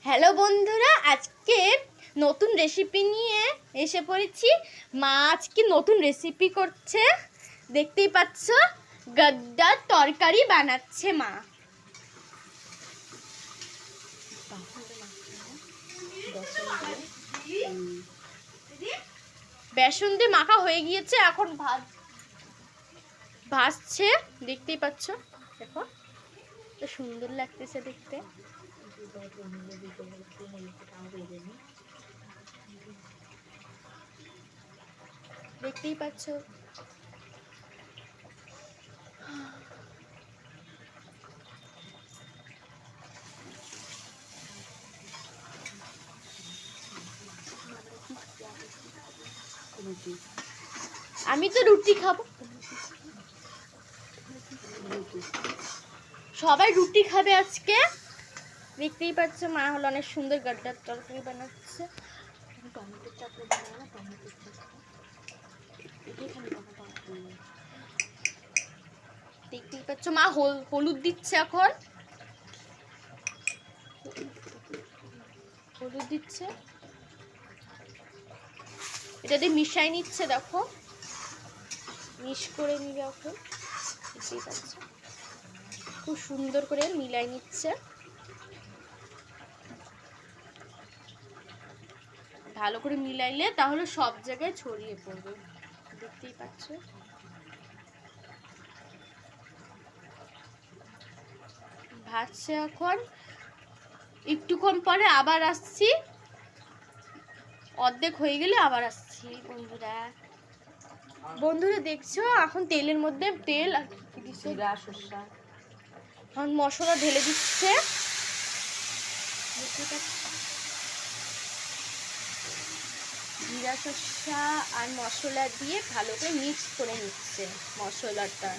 Hello বন্ধুরা, আজকে নতুন রেসিপি নিয়ে এসে পড়েছি। মা আজকে নতুন রেসিপি করছে, দেখতেই পাচ্ছ। গদ্দার তরকারি বানাচ্ছে মা। বেসন দিয়ে মাখা হয়ে গিয়েছে, এখন ভাজছে, দেখতেই পাচ্ছ। দেখো সুন্দর লাগতেছে দেখতে। দেখতেই পাচ্ছ। আমি তো রুটি খাবো, সবাই রুটি খাবে আজকে। দেখতেই পাচ্ছ মা হলো অনেক সুন্দর গড্ডার তরকারি বানাচ্ছে। টমেটোর চাটনি বানায় না, টমেটোর চাটনি। দেখতেই পাচ্ছ মা হলুদ দিচ্ছে, এখন হলুদ দিচ্ছে, এটা দিয়ে মিশাই নিচ্ছে। দেখো মিশ করে নিবে এখন। দেখতেই পাচ্ছ খুব সুন্দর করে মিলাই নিচ্ছে। ভালো করে মিলাইলে তাহলে সব জায়গায় ছড়িয়ে পড়বে। দেখতেই পাচ্ছ। ভাজছে এখন, একটুক্ষণ পরে আবার আসছি, অর্ধেক হয়ে গেলে আবার আসছি। বন্ধুরা দেখছো, এখন তেলের মধ্যে তেল জিরা সরষা, এখন মশলা ঢেলে দিচ্ছে। জিরা সরষা আর মশলা দিয়ে ভালো করে মিক্স করে নিচ্ছে মশলাটা,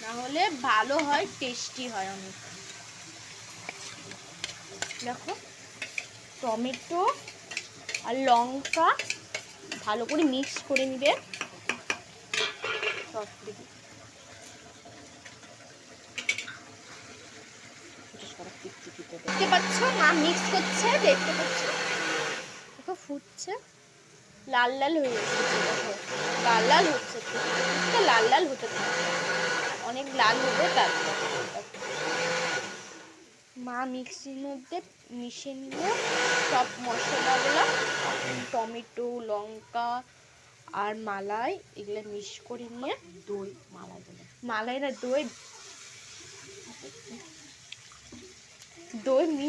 না হলে ভালো হয়, টেস্টি হয় অনেক। দেখো টমেটো আর লঙ্কা ভালো করে মিক্স করে নিবে। দেখতে পাচ্ছ মা মিক্স করছে, দেখতে পাচ্ছ। দেখো ফুটছে, লাল লাল হয়ে যাচ্ছে। দেখো লাল লাল হচ্ছে, লাল লাল হতে থাকবে, অনেক লাল হবে। তারপর মা মিক্সির মধ্যে মিশিয়ে নিয়ে সব মশলাগুলো, টমেটো লঙ্কা আর মালাই, এগুলো মিক্স করে নিয়ে দই, মালাই না দই মিক্স